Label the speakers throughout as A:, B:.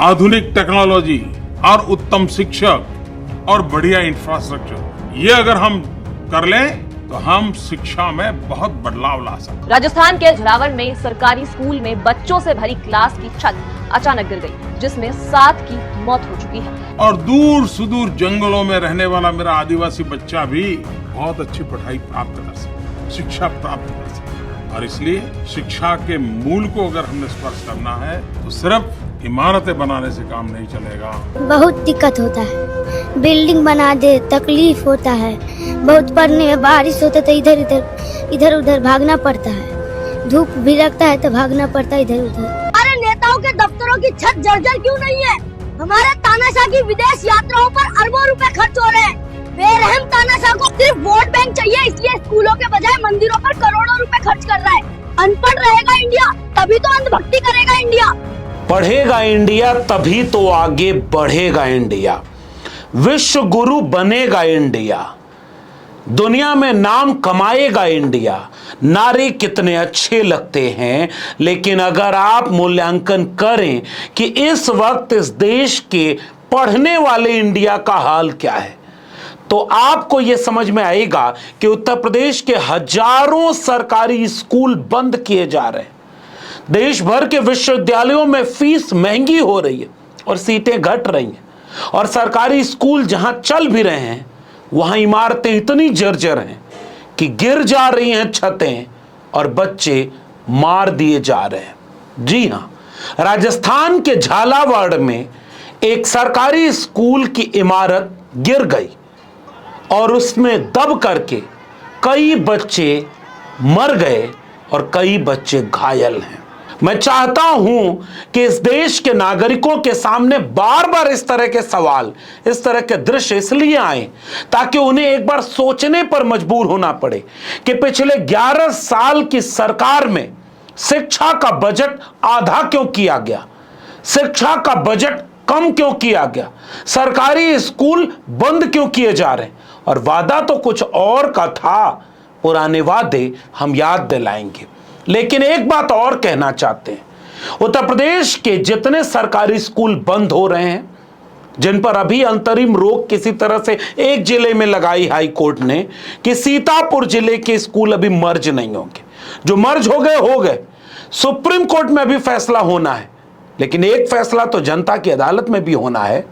A: आधुनिक टेक्नोलॉजी और उत्तम शिक्षक और बढ़िया इंफ्रास्ट्रक्चर, ये अगर हम कर लें तो हम शिक्षा में बहुत बदलाव ला सकते हैं।
B: राजस्थान के झलावर में सरकारी स्कूल में बच्चों से भरी क्लास की छत अचानक गिर गई, जिसमें 7 की मौत हो चुकी है।
A: और दूर सुदूर जंगलों में रहने वाला मेरा आदिवासी बच्चा भी बहुत अच्छी पढ़ाई प्राप्त कर सके, शिक्षा प्राप्त कर सके। और इसलिए शिक्षा के मूल को अगर हमने स्पर्श करना है तो सिर्फ इमारतें बनाने से काम नहीं चलेगा।
C: बहुत दिक्कत होता है, बिल्डिंग बना दे तकलीफ होता है, बहुत पढ़ने में बारिश होता है तो इधर उधर भागना पड़ता है, धूप भी लगता है तो भागना पड़ता है इधर उधर।
D: हमारे नेताओं के दफ्तरों की छत जर्जर क्यों नहीं है? हमारे तानाशाह की विदेश यात्राओं पर अरबों रुपए खर्च हो रहे हैं। बेरहम तानाशाह को सिर्फ वोट बैंक चाहिए, इसलिए स्कूलों के बजाय मंदिरों पर करोड़ों रुपए खर्च कर रहा है। अनपढ़ रहेगा इंडिया तभी तो अंधभक्ति करेगा इंडिया।
E: पढ़ेगा इंडिया तभी तो आगे बढ़ेगा इंडिया, विश्व गुरु बनेगा इंडिया, दुनिया में नाम कमाएगा इंडिया। नारे कितने अच्छे लगते हैं, लेकिन अगर आप मूल्यांकन करें कि इस वक्त इस देश के पढ़ने वाले इंडिया का हाल क्या है, तो आपको यह समझ में आएगा कि उत्तर प्रदेश के हजारों सरकारी स्कूल बंद किए जा रहे हैं। देश भर के विश्वविद्यालयों में फीस महंगी हो रही है और सीटें घट रही हैं, और सरकारी स्कूल जहां चल भी रहे हैं वहां इमारतें इतनी जर्जर हैं कि गिर जा रही हैं छतें और बच्चे मार दिए जा रहे हैं। जी हां, राजस्थान के झालावाड़ में एक सरकारी स्कूल की इमारत गिर गई और उसमें दब करके कई बच्चे मर गए और कई बच्चे घायल हैं। मैं चाहता हूं कि इस देश के नागरिकों के सामने बार बार इस तरह के सवाल, इस तरह के दृश्य इसलिए आए ताकि उन्हें एक बार सोचने पर मजबूर होना पड़े कि पिछले 11 साल की सरकार में शिक्षा का बजट आधा क्यों किया गया, शिक्षा का बजट कम क्यों किया गया, सरकारी स्कूल बंद क्यों किए जा रहे हैं। और वादा तो कुछ और का था, पुराने वादे हम याद दिलाएंगे। लेकिन एक बात और कहना चाहते हैं, उत्तर प्रदेश के जितने सरकारी स्कूल बंद हो रहे हैं, जिन पर अभी अंतरिम रोक किसी तरह से एक जिले में लगाई हाई कोर्ट ने कि सीतापुर जिले के स्कूल अभी मर्ज नहीं होंगे, जो मर्ज हो गए, सुप्रीम कोर्ट में अभी फैसला होना है, लेकिन एक फैसला तो जनता की अदालत में भी होना है।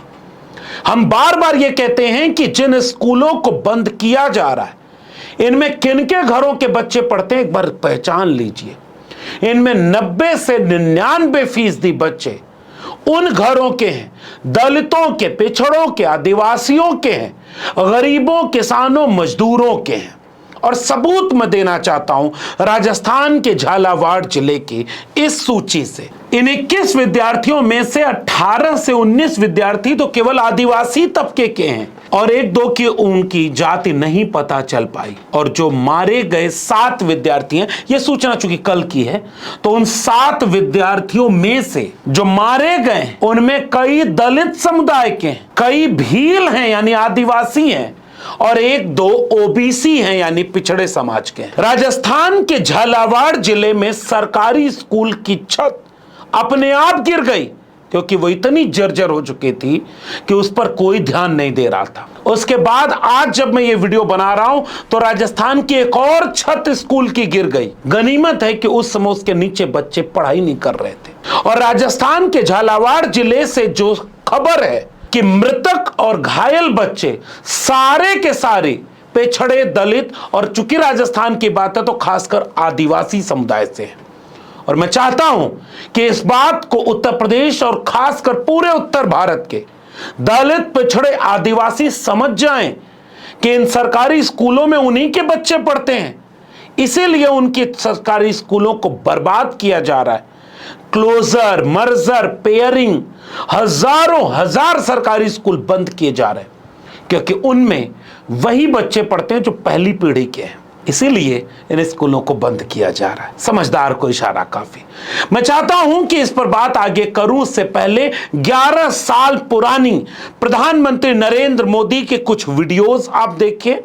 E: हम बार बार ये कहते हैं कि जिन स्कूलों को बंद किया जा रहा है, इनमें किनके घरों के बच्चे पढ़ते हैं एक बार पहचान लीजिए। इनमें 90 से 99% बच्चे उन घरों के हैं, दलितों के, पिछड़ों के, आदिवासियों के हैं, गरीबों, किसानों, मजदूरों के हैं। और सबूत मैं देना चाहता हूं राजस्थान के झालावाड़ जिले की इस सूची से। इन 21 विद्यार्थियों में से 18 से 19 विद्यार्थी तो केवल आदिवासी तबके के हैं और 1-2 की उनकी जाति नहीं पता चल पाई। और जो मारे गए 7 विद्यार्थी हैं, यह सूचना चूंकि कल की है, तो उन 7 विद्यार्थियों में से जो मारे गए उनमें कई दलित समुदाय के हैं, कई भील हैं यानी आदिवासी हैं, और 1-2 ओबीसी हैं यानी पिछड़े समाज के। राजस्थान के झालावाड़ जिले में सरकारी स्कूल की छत अपने आप गिर गई क्योंकि वो इतनी जर्जर हो चुकी थी कि उस पर कोई ध्यान नहीं दे रहा था। उसके बाद आज जब मैं ये वीडियो बना रहा हूं तो राजस्थान की एक और छत स्कूल की गिर गई। गनीमत है कि उस समय उसके नीचे बच्चे पढ़ाई नहीं कर रहे थे। और राजस्थान के झालावाड़ जिले से जो खबर है कि मृतक और घायल बच्चे सारे के सारे पिछड़े, दलित, और चूंकि राजस्थान की बात है तो खासकर आदिवासी समुदाय से है। और मैं चाहता हूं कि इस बात को उत्तर प्रदेश और खासकर पूरे उत्तर भारत के दलित, पिछड़े, आदिवासी समझ जाएं कि इन सरकारी स्कूलों में उन्हीं के बच्चे पढ़ते हैं, इसीलिए उनके सरकारी स्कूलों को बर्बाद किया जा रहा है। क्लोजर, मर्जर, पेयरिंग, हजार सरकारी स्कूल बंद किए जा रहे हैं क्योंकि उनमें वही बच्चे पढ़ते हैं जो पहली पीढ़ी के हैं, इसीलिए इन स्कूलों को बंद किया जा रहा है। समझदार को इशारा काफी। मैं चाहता हूं कि इस पर बात आगे करूं, उससे पहले 11 साल पुरानी प्रधानमंत्री नरेंद्र मोदी के कुछ वीडियोस आप देखिए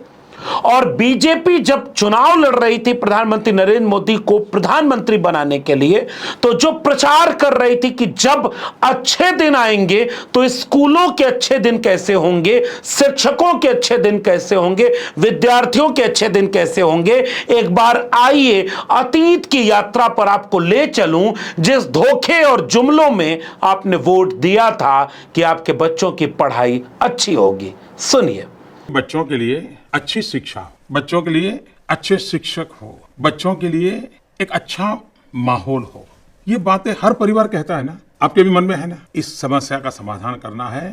E: और बीजेपी जब चुनाव लड़ रही थी प्रधानमंत्री नरेंद्र मोदी को प्रधानमंत्री बनाने के लिए, तो जो प्रचार कर रही थी कि जब अच्छे दिन आएंगे तो स्कूलों के अच्छे दिन कैसे होंगे, शिक्षकों के अच्छे दिन कैसे होंगे, विद्यार्थियों के अच्छे दिन कैसे होंगे, एक बार आइए अतीत की यात्रा पर आपको ले चलूं, जिस धोखे और जुमलों में आपने वोट दिया था कि आपके बच्चों की पढ़ाई अच्छी होगी। सुनिए।
A: बच्चों के लिए अच्छी शिक्षा, बच्चों के लिए अच्छे शिक्षक हो, बच्चों के लिए एक अच्छा माहौल हो, ये बातें हर परिवार कहता है ना, आपके भी मन में है ना। इस समस्या का समाधान करना है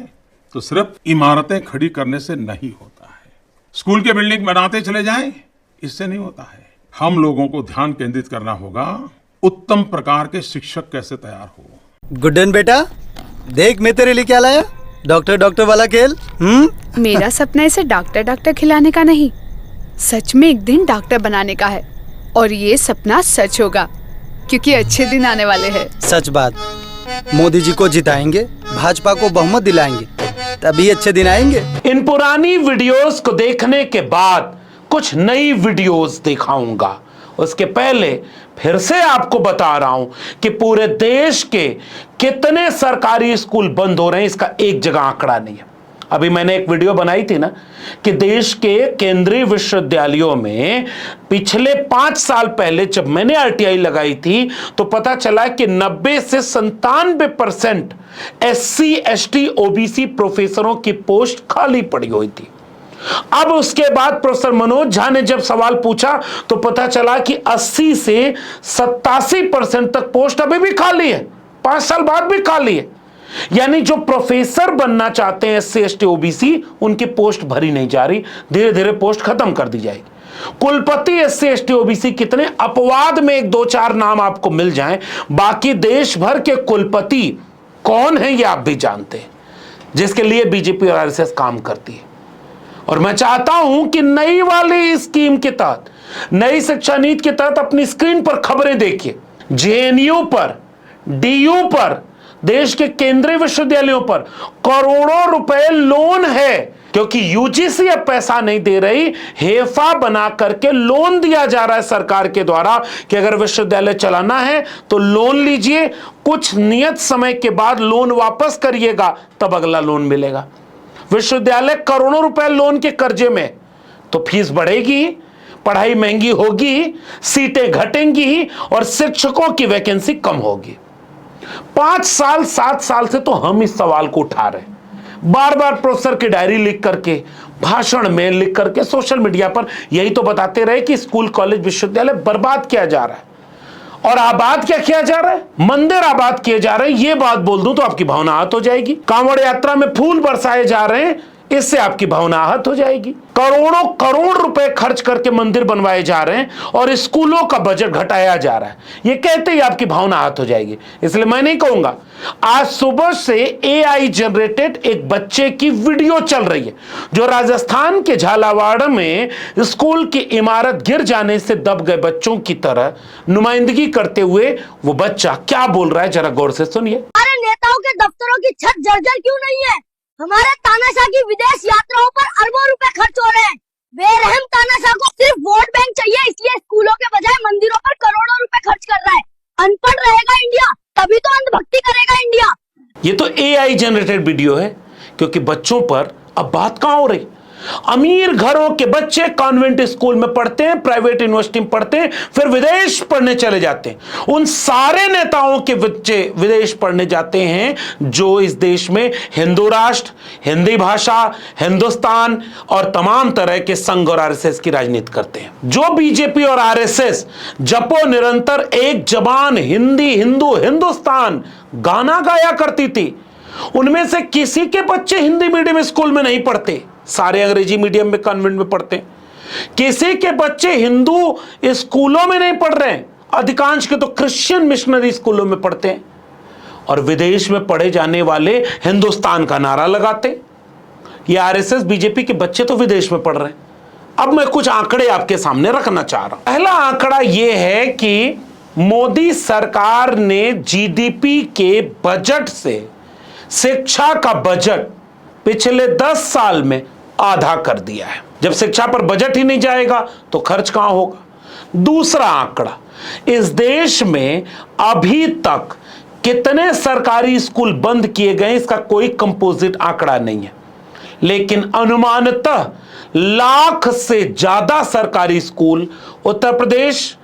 A: तो सिर्फ इमारतें खड़ी करने से नहीं होता है, स्कूल के बिल्डिंग बनाते चले जाएं, इससे नहीं होता है। हम लोगों को ध्यान केंद्रित करना होगा उत्तम प्रकार के शिक्षक कैसे तैयार हो।
F: गुड्डन बेटा, देख मैं तेरे लिए क्या लाया, डॉक्टर वाला खेल।
G: मेरा सपना इसे डॉक्टर खिलाने का नहीं, सच में एक दिन डॉक्टर बनाने का है। और ये सपना सच होगा क्योंकि अच्छे दिन आने वाले हैं।
F: सच बात, मोदी जी को जिताएंगे, भाजपा को बहुमत दिलाएंगे, तभी अच्छे दिन आएंगे।
E: इन पुरानी वीडियोस को देखने के बाद कुछ नई वीडियोस दिखाऊंगा। उसके पहले फिर से आपको बता रहा हूं कि पूरे देश के कितने सरकारी स्कूल बंद हो रहे हैं, इसका एक जगह आंकड़ा नहीं है। अभी मैंने एक वीडियो बनाई थी ना कि देश के केंद्रीय विश्वविद्यालयों में पिछले 5 साल पहले जब मैंने आरटीआई लगाई थी तो पता चला कि 90 से 97% SC ST OBC प्रोफेसरों की पोस्ट खाली पड़ी हुई थी। अब उसके बाद प्रोफेसर मनोज झा ने जब सवाल पूछा तो पता चला कि 80 से 87% तक पोस्ट अभी भी खाली है, 5 साल बाद भी खाली है। यानी जो प्रोफेसर बनना चाहते हैं SC ST OBC, उनकी पोस्ट भरी नहीं जा रही, धीरे धीरे पोस्ट खत्म कर दी जाएगी। कुलपति SC ST OBC कितने, अपवाद में 1-2-4 नाम आपको मिल जाएं, बाकी देश भर के कुलपति कौन है ये आप भी जानते हैं, जिसके लिए बीजेपी और आरएसएस काम करती है। और मैं चाहता हूं कि नई वाली स्कीम के तहत, नई शिक्षा नीति के तहत अपनी स्क्रीन पर खबरें देखिए। JNU पर, DU पर, देश के केंद्रीय विश्वविद्यालयों पर करोड़ों रुपए लोन है, क्योंकि UGC अब पैसा नहीं दे रही, हेफा बना करके लोन दिया जा रहा है सरकार के द्वारा कि अगर विश्वविद्यालय चलाना है तो लोन लीजिए, कुछ नियत समय के बाद लोन वापस करिएगा, तब अगला लोन मिलेगा। विश्वविद्यालय करोड़ों रुपए लोन के कर्जे में, तो फीस बढ़ेगी, पढ़ाई महंगी होगी, सीटें घटेंगी और शिक्षकों की वैकेंसी कम होगी। 5 साल 7 साल से तो हम इस सवाल को उठा रहे हैं, बार बार प्रोफेसर की डायरी लिख करके, भाषण में लिख करके, सोशल मीडिया पर यही तो बताते रहे कि स्कूल कॉलेज विश्वविद्यालय बर्बाद किया जा रहा है। और आबाद क्या किया जा रहा है, मंदिर आबाद किए जा रहे हैं। ये बात बोल दूं तो आपकी भावना आहत हो जाएगी। कांवड़ यात्रा में फूल बरसाए जा रहे हैं, इससे आपकी भावना आहत हो जाएगी। करोड़ों करोड़ रुपए खर्च करके मंदिर बनवाए जा रहे हैं और स्कूलों का बजट घटाया जा रहा है, ये कहते ही आपकी भावना आहत हो जाएगी। इसलिए मैं नहीं कहूंगा। आज सुबह से AI जनरेटेड एक बच्चे की वीडियो चल रही है जो राजस्थान के झालावाड़ में स्कूल की इमारत गिर जाने से दब गए बच्चों की तरह नुमाइंदगी करते हुए वो बच्चा क्या बोल रहा है, जरा गौर से सुनिए।
D: हमारे नेताओं के दफ्तरों की छत जर्जर क्यों नहीं है? हमारे तानाशाह की विदेश यात्राओं पर अरबों रुपए खर्च हो रहे हैं। बेरहम तानाशाह को सिर्फ वोट बैंक चाहिए, इसलिए स्कूलों के बजाय मंदिरों पर करोड़ों रुपए खर्च कर रहा है। अनपढ़ रहेगा इंडिया, तभी तो अंधभक्ति करेगा इंडिया।
E: ये तो AI जनरेटेड वीडियो है, क्योंकि बच्चों पर अब बात कहां हो रही। अमीर घरों के बच्चे कॉन्वेंट स्कूल में पढ़ते हैं, प्राइवेट यूनिवर्सिटी में पढ़ते हैं, फिर विदेश पढ़ने चले जाते हैं। उन सारे नेताओं के बच्चे विदेश पढ़ने जाते हैं जो इस देश में हिंदू राष्ट्र, हिंदी भाषा, हिंदुस्तान और तमाम तरह के संघ और RSS की राजनीति करते हैं। जो बीजेपी और RSS जपो निरंतर एक जबान हिंदी, हिंदू, हिंदुस्तान गाना गाया करती थी, उनमें से किसी के बच्चे हिंदी मीडियम स्कूल में नहीं पढ़ते, सारे अंग्रेजी मीडियम में कॉन्वेंट में पढ़ते हैं। किसी के बच्चे हिंदू स्कूलों में नहीं पढ़ रहे हैं, अधिकांश के तो क्रिश्चियन मिशनरी स्कूलों में पढ़ते हैं। और विदेश में पढ़े जाने वाले हिंदुस्तान का नारा लगाते। ये RSS बीजेपी के बच्चे तो विदेश में पढ़ रहे हैं। अब मैं कुछ आंकड़े आपके सामने रखना चाह रहा हूं। पहला आंकड़ा यह है कि मोदी सरकार ने GDP के बजट से शिक्षा का बजट पिछले 10 साल में आधा कर दिया है। जब शिक्षा पर बजट ही नहीं जाएगा तो खर्च कहां होगा? दूसरा आंकड़ा, इस देश में अभी तक कितने सरकारी स्कूल बंद किए गए इसका कोई कंपोजिट आंकड़ा नहीं है, लेकिन अनुमानतः लाख से ज्यादा सरकारी स्कूल उत्तर प्रदेश,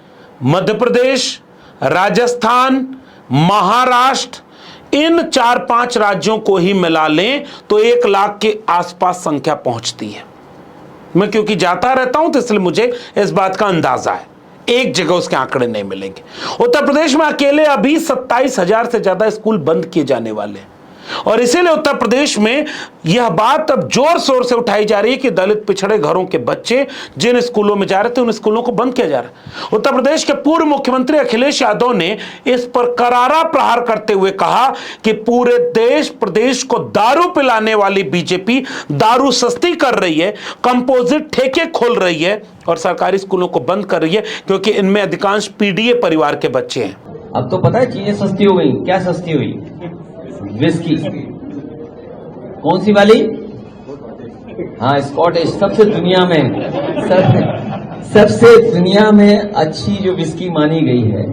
E: मध्य प्रदेश, राजस्थान, महाराष्ट्र, इन 4-5 राज्यों को ही मिला लें तो 1 लाख के आसपास संख्या पहुंचती है। मैं क्योंकि जाता रहता हूं तो इसलिए मुझे इस बात का अंदाजा है, एक जगह उसके आंकड़े नहीं मिलेंगे। उत्तर प्रदेश में अकेले अभी 27,000 से ज्यादा स्कूल बंद किए जाने वाले हैं, और इसीलिए उत्तर प्रदेश में यह बात अब जोर शोर से उठाई जा रही है कि दलित पिछड़े घरों के बच्चे जिन स्कूलों में जा रहे थे उन स्कूलों को बंद किया जा रहा है। उत्तर प्रदेश के पूर्व मुख्यमंत्री अखिलेश यादव ने इस पर करारा प्रहार करते हुए कहा कि पूरे देश प्रदेश को दारू पिलाने वाली बीजेपी दारू सस्ती कर रही है, कंपोजिट ठेके खोल रही है और सरकारी स्कूलों को बंद कर रही है क्योंकि इनमें अधिकांश पीडीए परिवार के बच्चे हैं।
H: अब तो पता है चीजें सस्ती हो गई। क्या सस्ती हुई? विस्की। कौन सी वाली? हाँ, स्कॉटिश। सबसे दुनिया में अच्छी जो विस्की मानी गई है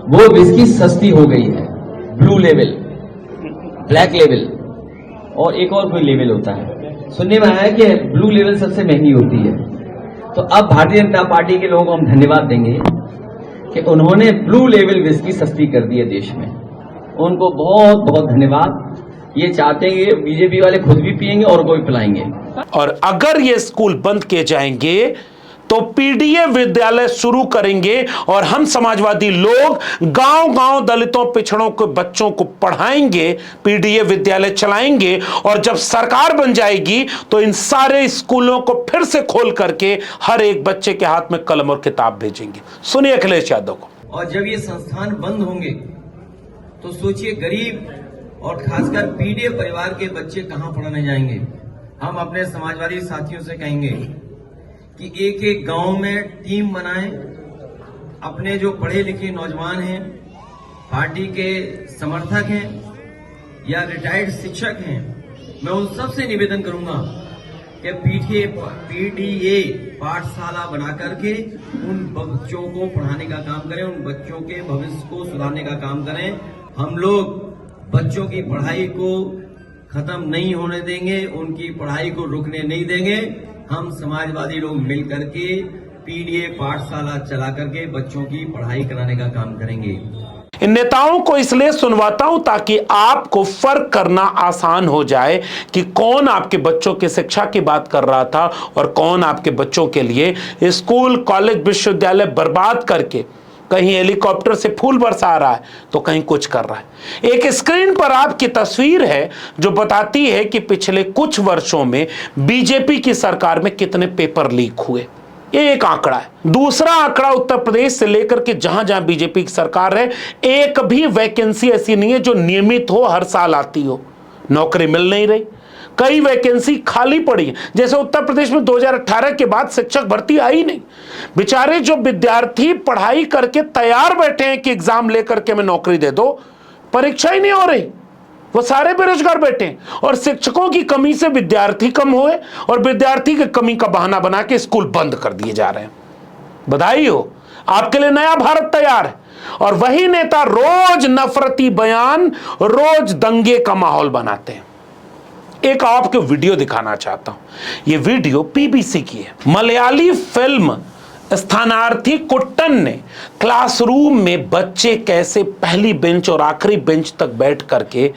H: वो विस्की सस्ती हो गई है। ब्लू लेवल, ब्लैक लेवल और एक और कोई लेवल होता है। सुनने में आया कि ब्लू लेवल सबसे महंगी होती है। तो अब भारतीय जनता पार्टी के लोगों को हम धन्यवाद देंगे कि उन्होंने ब्लू लेवल विस्की सस्ती कर दी है देश में। उनको बहुत बहुत धन्यवाद। ये चाहते हैं कि बीजेपी वाले खुद भी पिएंगे और को भी पिलाएंगे।
E: और अगर ये स्कूल बंद किए जाएंगे तो पीडीए विद्यालय शुरू करेंगे और हम समाजवादी लोग गांव-गांव दलितों पिछड़ों के बच्चों को पढ़ाएंगे, पीडीए विद्यालय चलाएंगे, और जब सरकार बन जाएगी तो इन सारे स्कूलों को फिर से खोल करके हर एक बच्चे के हाथ में कलम और किताब भेजेंगे। सुनिए अखिलेश यादव को।
H: और जब ये संस्थान बंद होंगे तो सोचिए गरीब और खासकर पीडीए परिवार के बच्चे कहां पढ़ने जाएंगे। हम अपने समाजवादी साथियों से कहेंगे कि एक एक गांव में टीम बनाएं। अपने जो पढ़े लिखे नौजवान हैं, पार्टी के समर्थक हैं या रिटायर्ड शिक्षक हैं, मैं उन सबसे निवेदन करूंगा कि पीडीए पाठशाला बना करके उन बच्चों को पढ़ाने का काम करें, उन बच्चों के भविष्य को सुधारने का काम करें। हम लोग बच्चों की पढ़ाई को खत्म नहीं होने देंगे, उनकी पढ़ाई को रुकने नहीं देंगे। हम समाजवादी लोग मिल करके पीडीए पाठशाला चला करके बच्चों की पढ़ाई कराने का काम करेंगे।
E: इन नेताओं को इसलिए सुनवाता हूं ताकि आपको फर्क करना आसान हो जाए कि कौन आपके बच्चों की शिक्षा की बात कर रहा था और कौन आपके बच्चों के लिए स्कूल, कॉलेज, विश्वविद्यालय बर्बाद करके कहीं हेलीकॉप्टर से फूल बरसा रहा है तो कहीं कुछ कर रहा है। एक स्क्रीन पर आपकी तस्वीर है जो बताती है कि पिछले कुछ वर्षों में बीजेपी की सरकार में कितने पेपर लीक हुए। ये एक आंकड़ा है। दूसरा आंकड़ा, उत्तर प्रदेश से लेकर के जहां जहां बीजेपी की सरकार है, एक भी वैकेंसी ऐसी नहीं है जो नियमित हो, हर साल आती हो। नौकरी मिल नहीं रही, कई वैकेंसी खाली पड़ी है। जैसे उत्तर प्रदेश में 2018 के बाद शिक्षक भर्ती आई नहीं। बेचारे जो विद्यार्थी पढ़ाई करके तैयार बैठे हैं कि एग्जाम लेकर के मैं नौकरी दे दो, परीक्षा ही नहीं हो रही, वो सारे बेरोजगार बैठे हैं। और शिक्षकों की कमी से विद्यार्थी कम हुए और विद्यार्थी की कमी का बहाना बना के स्कूल बंद कर दिए जा रहे हैं। बधाई हो, आपके लिए नया भारत तैयार है। और वही नेता रोज नफरती बयान, रोज दंगे का माहौल बनाते हैं। एक आपको वीडियो दिखाना चाहता हूं। यह वीडियो पीबीसी की है। मलयाली फिल्म स्थानार्थी कुट्टन ने क्लासरूम में बच्चे कैसे पहली बेंच और आखिरी बेंच तक बैठ करके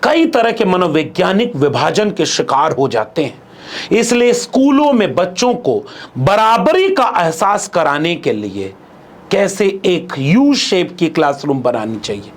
E: कई तरह के मनोवैज्ञानिक विभाजन के शिकार हो जाते हैं। इसलिए स्कूलों में बच्चों को बराबरी का एहसास कराने के लिए कैसे एक यू शेप की क्लासरूम बनानी चाहिए।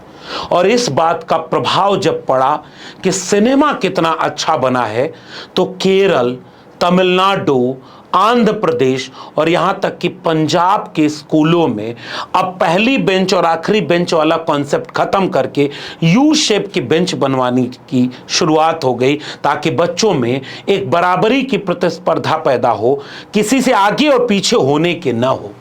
E: और इस बात का प्रभाव जब पड़ा कि सिनेमा कितना अच्छा बना है तो केरल, तमिलनाडु, आंध्र प्रदेश और यहां तक कि पंजाब के स्कूलों में अब पहली बेंच और आखिरी बेंच वाला कॉन्सेप्ट खत्म करके यू शेप की बेंच बनवाने की शुरुआत हो गई, ताकि बच्चों में एक बराबरी की प्रतिस्पर्धा पैदा हो, किसी से आगे और पीछे होने के न हो,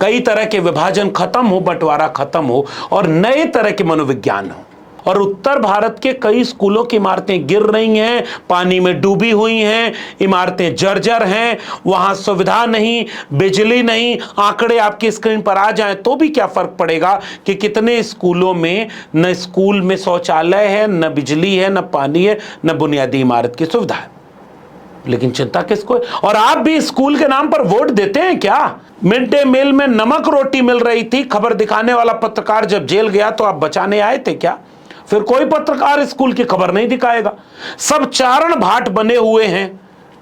E: कई तरह के विभाजन खत्म हो, बंटवारा खत्म हो और नए तरह के मनोविज्ञान हो। और उत्तर भारत के कई स्कूलों की इमारतें गिर रही हैं, पानी में डूबी हुई हैं, इमारतें जर्जर हैं, वहां सुविधा नहीं, बिजली नहीं। आंकड़े आपकी स्क्रीन पर आ जाएं तो भी क्या फर्क पड़ेगा कि कितने स्कूलों में न स्कूल में शौचालय है, न बिजली है, न पानी है, न बुनियादी इमारत की सुविधा है। लेकिन चिंता किसको है? और आप भी स्कूल के नाम पर वोट देते हैं क्या? मिड डे मील में नमक रोटी मिल रही थी, खबर दिखाने वाला पत्रकार जब जेल गया तो आप बचाने आए थे क्या? फिर कोई पत्रकार स्कूल की खबर नहीं दिखाएगा। सब चारण भाट बने हुए हैं,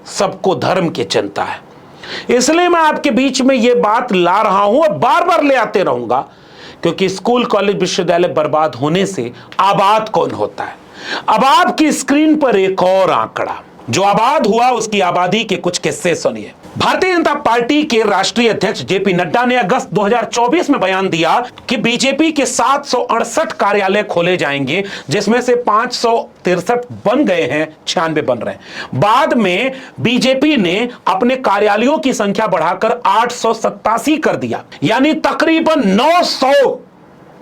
E: सबको धर्म की चिंता है। इसलिए मैं आपके बीच में यह बात ला रहा हूं और बार बार ले आते रहूंगा, क्योंकि स्कूल, कॉलेज, विश्वविद्यालय बर्बाद होने से आबाद कौन होता है? अब आपकी स्क्रीन पर एक और आंकड़ा, जो आबाद हुआ उसकी आबादी के कुछ किस्से सुनिए। भारतीय जनता पार्टी के राष्ट्रीय अध्यक्ष जेपी नड्डा ने अगस्त 2024 में बयान दिया कि बीजेपी के 768 कार्यालय खोले जाएंगे, जिसमें से 563 बन गए हैं, 96 बन रहे हैं। बाद में बीजेपी ने अपने कार्यालयों की संख्या बढ़ाकर 887 कर दिया, यानी तकरीबन 900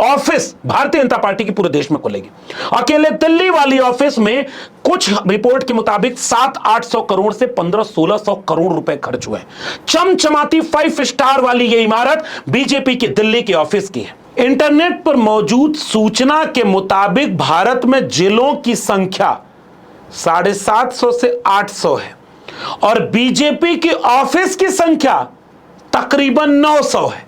E: ऑफिस भारतीय जनता पार्टी की पूरे देश में खुलेगी। अकेले दिल्ली वाली ऑफिस में कुछ रिपोर्ट के मुताबिक 700-800 करोड़ से 1500-1600 करोड़ रुपए खर्च हुए। चमचमाती 5 स्टार वाली यह इमारत बीजेपी की दिल्ली के ऑफिस की है। इंटरनेट पर मौजूद सूचना के मुताबिक भारत में जिलों की संख्या 750 से 800 है और बीजेपी की ऑफिस की संख्या तकरीबन 900 है।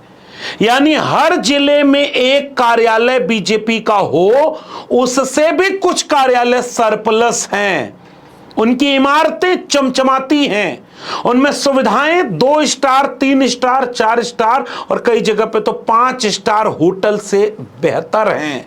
E: यानी हर जिले में एक कार्यालय बीजेपी का हो, उससे भी कुछ कार्यालय सरप्लस हैं। उनकी इमारतें चमचमाती हैं, उनमें सुविधाएं 2 स्टार, 3 स्टार, 4 स्टार और कई जगह पे तो 5 स्टार होटल से बेहतर हैं।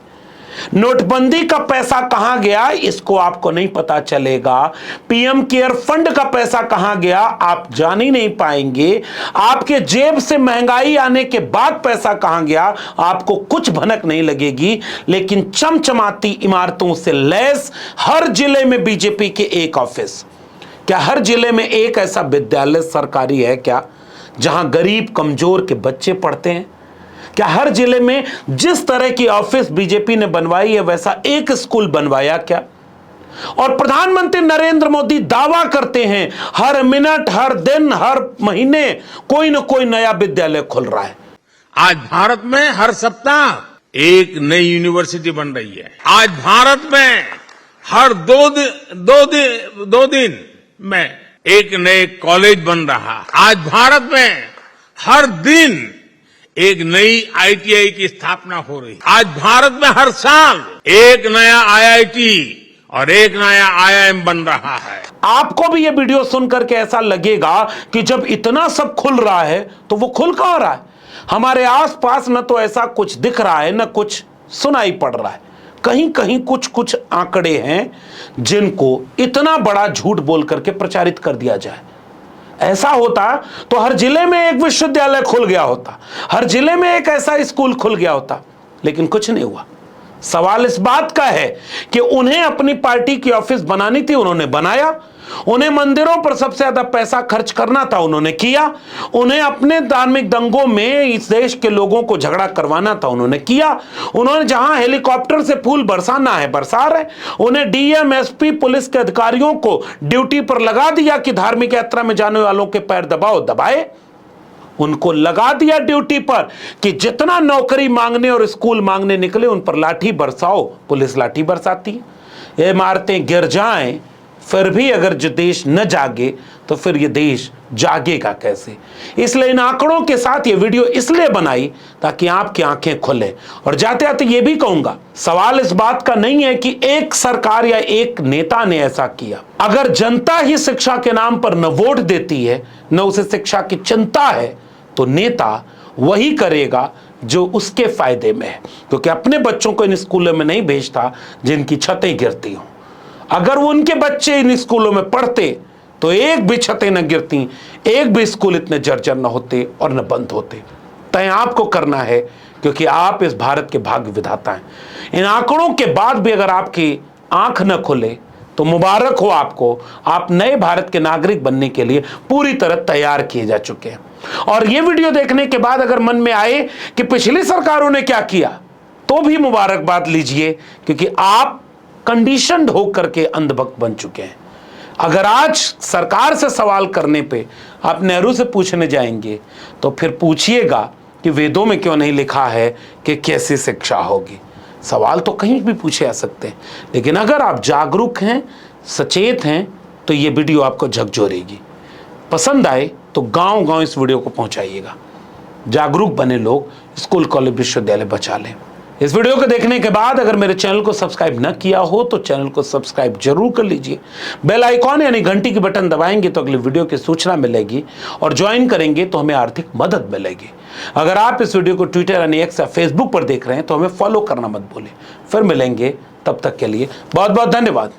E: नोटबंदी का पैसा कहां गया इसको आपको नहीं पता चलेगा। पीएम केयर फंड का पैसा कहां गया आप जान ही नहीं पाएंगे। आपके जेब से महंगाई आने के बाद पैसा कहां गया आपको कुछ भनक नहीं लगेगी। लेकिन चमचमाती इमारतों से लैस हर जिले में बीजेपी के एक ऑफिस। क्या हर जिले में एक ऐसा विद्यालय सरकारी है क्या जहां गरीब कमजोर के बच्चे पढ़ते हैं? क्या हर जिले में जिस तरह की ऑफिस बीजेपी ने बनवाई है वैसा एक स्कूल बनवाया क्या? और प्रधानमंत्री नरेंद्र मोदी दावा करते हैं हर मिनट, हर दिन, हर महीने कोई न कोई नया विद्यालय खुल रहा है।
A: आज भारत में हर सप्ताह एक नई यूनिवर्सिटी बन रही है। आज भारत में हर दो दिन में एक नए कॉलेज बन रहा। आज भारत में हर दिन एक नई आईटीआई की स्थापना हो रही। आज भारत में हर साल एक नया आईआईटी और एक नया आईआईएम बन रहा है।
E: आपको भी ये वीडियो सुनकर के ऐसा लगेगा कि जब इतना सब खुल रहा है तो वो खुल कहां रहा है? हमारे आसपास न तो ऐसा कुछ दिख रहा है न कुछ सुनाई पड़ रहा है। कहीं कहीं कुछ आंकड़े हैं जिनको इतना बड़ा झूठ बोल करके प्रचारित कर दिया जाए। ऐसा होता तो हर जिले में एक विश्वविद्यालय खुल गया होता, हर जिले में एक ऐसा स्कूल खुल गया होता, लेकिन कुछ नहीं हुआ। सवाल इस बात का है कि उन्हें अपनी पार्टी की ऑफिस बनानी थी, उन्होंने बनाया। उन्हें मंदिरों पर सबसे ज्यादा पैसा खर्च करना था, उन्होंने किया। उन्हें अपने धार्मिक दंगों में इस देश के लोगों को झगड़ा करवाना था, उन्होंने किया। उन्होंने जहां हेलीकॉप्टर से फूल बरसाना है बरसा रहे। उन्हें डीएम, एसपी, पुलिस के अधिकारियों को ड्यूटी पर लगा दिया कि धार्मिक यात्रा में जाने वालों के पैर दबाए। उनको लगा दिया ड्यूटी पर कि जितना नौकरी मांगने और स्कूल मांगने निकले उन पर लाठी बरसाओ। पुलिस लाठी बरसाती है। ये इमारतें गिर जाएं फिर भी अगर जो देश न जागे तो फिर ये देश जागेगा कैसे? इसलिए इन आंकड़ों के साथ ये वीडियो इसलिए बनाई ताकि आपकी आंखें खुले। और जाते जाते ये भी कहूंगा, सवाल इस बात का नहीं है कि एक सरकार या एक नेता ने ऐसा किया। अगर जनता ही शिक्षा के नाम पर न वोट देती है न उसे शिक्षा की चिंता है तो नेता वही करेगा जो उसके फायदे में है, क्योंकि अपने बच्चों को इन स्कूलों में नहीं भेजता जिनकी छतें गिरती हों। अगर वो उनके बच्चे इन स्कूलों में पढ़ते तो एक भी छतें न गिरती, एक भी स्कूल इतने जर्जर न होते और न बंद होते। तय आपको करना है, क्योंकि आप इस भारत के भाग्य विधाता हैं। इन आंकड़ों के बाद भी अगर आपकी आंख न खुले तो मुबारक हो आपको, आप नए भारत के नागरिक बनने के लिए पूरी तरह तैयार किए जा चुके हैं। और ये वीडियो देखने के बाद अगर मन में आए कि पिछली सरकारों ने क्या किया, तो भी मुबारकबाद लीजिए, क्योंकि आप कंडीशनड होकर के अंधभक्त बन चुके हैं। अगर आज सरकार से सवाल करने पे आप नेहरू से पूछने जाएंगे तो फिर पूछिएगा कि वेदों में क्यों नहीं लिखा है कि कैसी शिक्षा होगी। सवाल तो कहीं भी पूछे जा सकते हैं, लेकिन अगर आप जागरूक हैं, सचेत हैं, तो ये वीडियो आपको झकझोरेगी। पसंद आए तो गांव गांव इस वीडियो को पहुंचाइएगा। जागरूक बने लोग स्कूल कॉलेज विश्वविद्यालय बचा लें। इस वीडियो को देखने के बाद अगर मेरे चैनल को सब्सक्राइब न किया हो तो चैनल को सब्सक्राइब जरूर कर लीजिए। बेल आइकॉन यानी घंटी की बटन दबाएंगे तो अगली वीडियो की सूचना मिलेगी, और ज्वाइन करेंगे तो हमें आर्थिक मदद मिलेगी। अगर आप इस वीडियो को ट्विटर यानी एक्स या फेसबुक पर देख रहे हैं तो हमें फॉलो करना मत भूलें। फिर मिलेंगे, तब तक के लिए बहुत बहुत धन्यवाद।